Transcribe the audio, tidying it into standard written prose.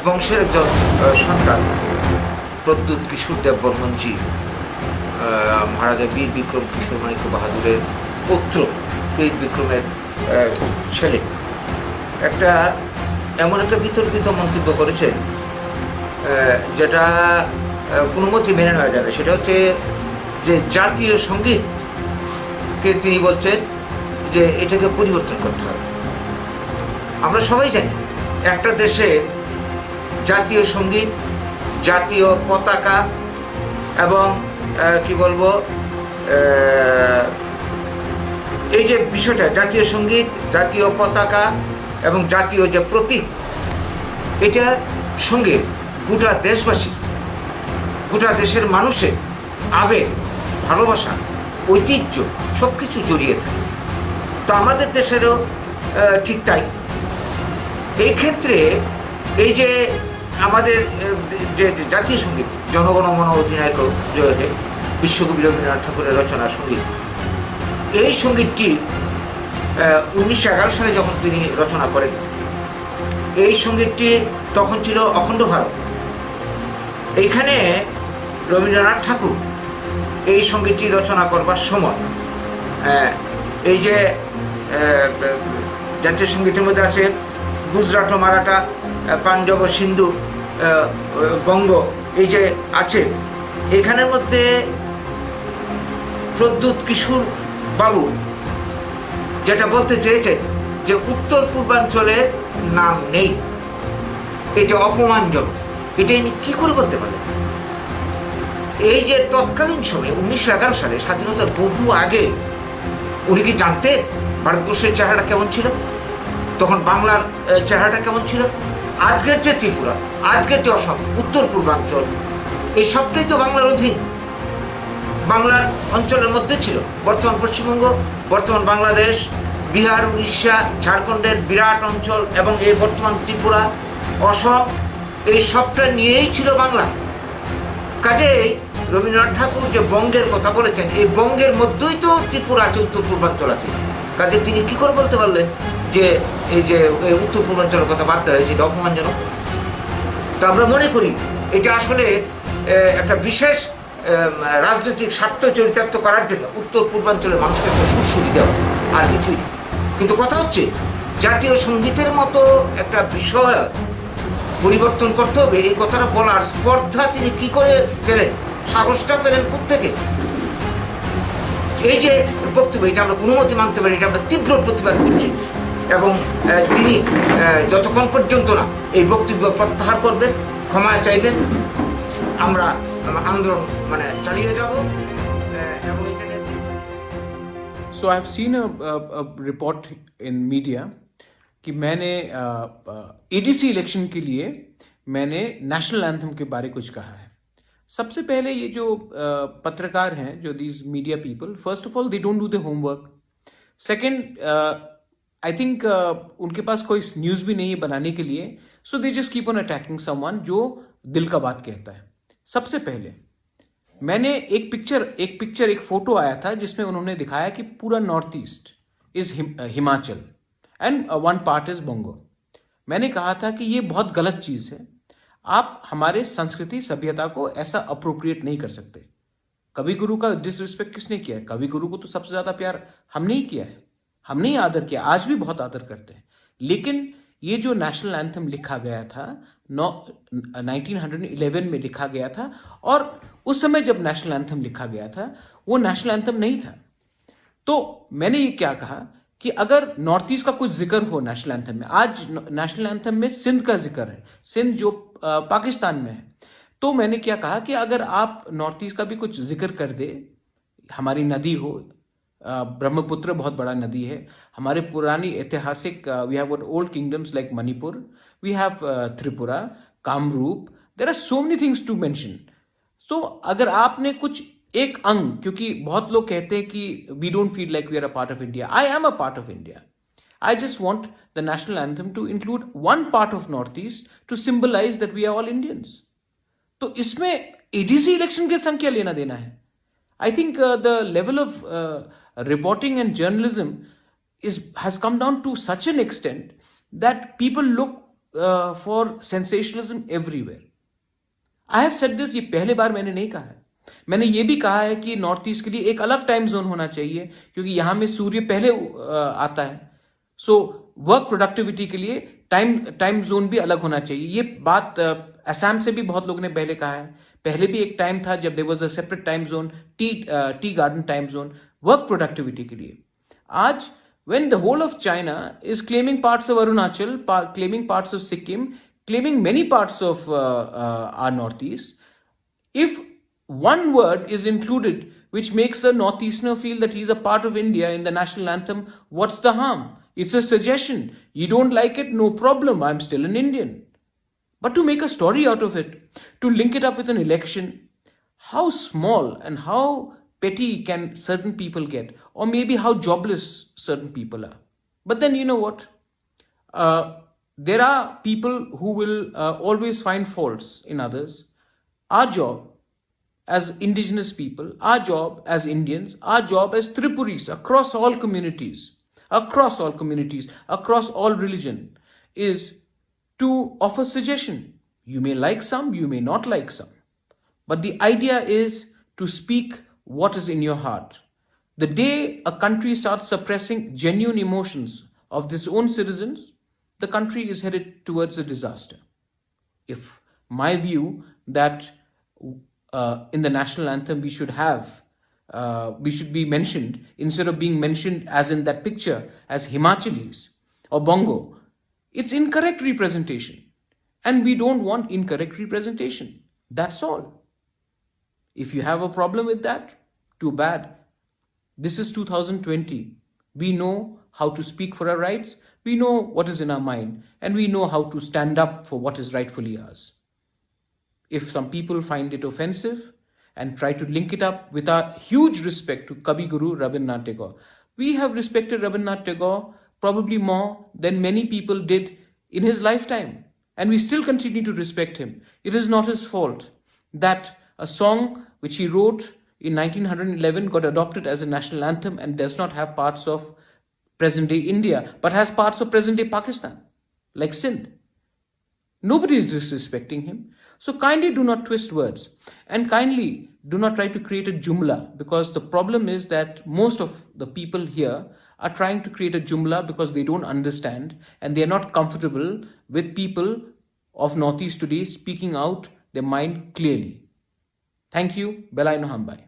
রাজবংশের একজন সন্তান প্রদ্যুৎ কিশোর দেব বর্মনজি, মহারাজা বীর বিক্রম কিশোর মাণিক্য বাহাদুরের পুত্র, বীর বিক্রমের ছেলে, একটা এমন একটা বিতর্কিত মন্তব্য করেছেন যেটা কোনো মতে মেনে নেওয়া যাবে। সেটা হচ্ছে যে জাতীয় সঙ্গীতকে তিনি বলছেন যে এটাকে পরিবর্তন করতে হবে। আমরা সবাই জানি একটা দেশে জাতীয় সঙ্গীত, জাতীয় পতাকা এবং কি বলবো, এই যে বিষয়টা জাতীয় সঙ্গীত, জাতীয় পতাকা এবং জাতীয় যে প্রতীক, এটা সঙ্গে গোটা দেশবাসী, গোটা দেশের মানুষের আবেগ, ভালোবাসা, ঐতিহ্য সব কিছু জড়িয়ে থাকে। তো আমাদের দেশেরও ঠিক তাই। এই ক্ষেত্রে এই যে আমাদের যে জাতীয় সঙ্গীত জনগণ মন অধিনায়ক জয় হে, বিশ্বকবি রবীন্দ্রনাথ ঠাকুরের রচনা সঙ্গীত, এই সঙ্গীতটি 1911 সালে যখন তিনি রচনা করেন, এই সঙ্গীতটি তখন ছিল অখণ্ড ভারত। এইখানে রবীন্দ্রনাথ ঠাকুর এই সঙ্গীতটি রচনা করবার সময় এই যে জাতীয় সঙ্গীতের মধ্যে আছে গুজরাট ও মারাঠা, পাঞ্জাব ও সিন্ধু, বঙ্গ, এই যে আছে, এখানের মধ্যে প্রদ্যুৎ কিশোর বাবু যেটা বলতে চেয়েছেন যে উত্তর পূর্বাঞ্চলে নাম নেই, এটা অপমানজনক। এটা ইনি কী করে বলতে পারেন? এই যে তৎকালীন সময়ে 1911 সালে স্বাধীনতার বহু আগে উনি কি জানতেন ভারতবর্ষের চেহারাটা কেমন ছিল, তখন বাংলার চেহারাটা কেমন ছিল? আজকের যে ত্রিপুরা, আজকের যে অসম, উত্তর পূর্বাঞ্চল, এই সবটাই তো বাংলার অধীন, বাংলার অঞ্চলের মধ্যে ছিল। বর্তমান পশ্চিমবঙ্গ, বর্তমান বাংলাদেশ, বিহার, উড়িষ্যা, ঝাড়খণ্ডের বিরাট অঞ্চল এবং এই বর্তমান ত্রিপুরা, অসম, এই সবটা নিয়েই ছিল বাংলা। কাজেই রবীন্দ্রনাথ ঠাকুর যে বঙ্গের কথা বলেছেন, এই বঙ্গের মধ্যেই তো ত্রিপুরা আছে, উত্তর পূর্বাঞ্চল আছে। কাজে তিনি কী করে বলতে পারলেন যে এই যে উত্তর পূর্বাঞ্চলের কথা বাদ দেওয়া হয়েছে, এটা অপমানজনক? তো আমরা মনে করি এটা আসলে একটা বিশেষ রাজনৈতিক স্বার্থ চরিতার্থ করার জন্য উত্তর পূর্বাঞ্চলের মানুষকে একটা সুরসুরি দেওয়া, আর কিছুই না। কিন্তু কথা হচ্ছে জাতীয় সঙ্গীতের মতো একটা বিষয় পরিবর্তন করতে হবে, এই কথাটা বলার স্পর্ধা তিনি কি করে পেলেন, সাহসটা পেলেন কোত্থেকে? এই যে বক্তব্য, এটা আমরা কোনো মতে মানতে পারি, এটা আমরা তীব্র প্রতিবাদ করছি। এবং তিনি যতক্ষণ পর্যন্ত না এই বক্তব্য প্রত্যাহার করবেন, ক্ষমা চাইবেন, আমরা আন্দোলন চালিয়ে যাব। এবং এটা নিয়ে So I've seen a report in media कि मैंने एडीसी इलेक्शन के लिए मैंने नेशनल एंथम के बारे कुछ कहा है। सबसे पहले ये जो पत्रकार हैं, जो these media people, first of all they don't do the homework. Second, I think उनके पास कोई न्यूज़ भी नहीं है बनाने के लिए, so they just keep on attacking someone जो दिल का बात कहता है। सबसे पहले मैंने एक फोटो आया था जिसमें उन्होंने दिखाया कि पूरा north east is Himachal and one part is Banga. मैंने कहा था कि ये बहुत गलत चीज है, आप हमारे संस्कृति सभ्यता को ऐसा अप्रोप्रिएट नहीं कर सकते। कवि गुरु का डिसरिस्पेक्ट किसने किया है? कवि गुरु को तो सबसे ज्यादा प्यार हमने ही किया है, हमने ही आदर किया, आज भी बहुत आदर करते हैं। लेकिन ये जो नेशनल एंथम लिखा गया था 1911 में लिखा गया था, और उस समय जब नेशनल एंथम लिखा गया था वो नेशनल एंथम नहीं था। तो मैंने ये क्या कहा कि अगर नॉर्थ ईस्ट का कुछ जिक्र हो नेशनल एंथम में, आज नेशनल एंथम में सिंध का जिक्र है, सिंध जो पाकिस्तान में है, तो मैंने क्या कहा कि अगर आप नॉर्थ ईस्ट का भी कुछ जिक्र कर दे, हमारी नदी हो, ब्रह्मपुत्र बहुत बड़ा नदी है, हमारे पुरानी ऐतिहासिक, we have old kingdoms like Manipur, we have Tripura, Kamrup, there are so many things to mention. So अगर आपने कुछ एक अंग, क्योंकि बहुत लोग कहते हैं कि we don't feel like we are a part of India, I am a part of India, I just want the national anthem to include one part of North East to symbolize that we are all Indians. तो इसमें ADC election के संग क्या लेना देना है? I think the level of reporting and journalism has come down to such an extent that people look for sensationalism everywhere. I have said this, ये पहले बार मैंने नहीं कहा है. मैंने ये भी कहा है कि नॉर्थ ईस्ट के लिए एक अलग टाइम जोन होना चाहिए, क्योंकि यहां में सूर्य पहले आता है. सो वर्क प्रोडक्टिविटी के लिए टाइम जोन भी अलग होना चाहिए. ये बात असम से भी बहुत लोगों ने पहले कहा है. पहले भी एक टाइम था जब there was a separate time zone, tea garden time zone, work productivity के लिए. आज when the whole of China is claiming parts of Arunachal, claiming parts of Sikkim, claiming many parts of our northeast, if one word is included which makes a northeasterner feel that he's a part of India in the national anthem, what's the harm? It's a suggestion. You don't like it, no problem, I'm still an Indian. But to make a story out of it, to link it up with an election, how small and how petty can certain people get, or maybe how jobless certain people are. But then you know what? There are people who will always find faults in others. Our job as indigenous people, our job as Indians, our job as Tripuris across all communities, across all religion, is to offer suggestion. You may like some, you may not like some. But the idea is to speak what is in your heart. The day a country starts suppressing genuine emotions of its own citizens, the country is headed towards a disaster. If my view that in the national anthem we should be mentioned, instead of being mentioned as in that picture as Himachalis or Bongo, it's incorrect representation. And we don't want incorrect representation. That's all. If you have a problem with that, too bad. This is 2020. We know how to speak for our rights. We know what is in our mind. And we know how to stand up for what is rightfully ours. If some people find it offensive and try to link it up with our huge respect to Kavi Guru Rabindranath Tagore, we have respected Rabindranath Tagore probably more than many people did in his lifetime. And we still continue to respect him. It is not his fault that a song which he wrote in 1911 got adopted as a national anthem and does not have parts of present-day India, but has parts of present-day Pakistan, like Sindh. Nobody is disrespecting him. So kindly do not twist words. And kindly do not try to create a jumla, because the problem is that most of the people here are trying to create a jumla because they don't understand and they are not comfortable with people of Northeast today speaking out their mind clearly. Thank you. Belai no Hambai.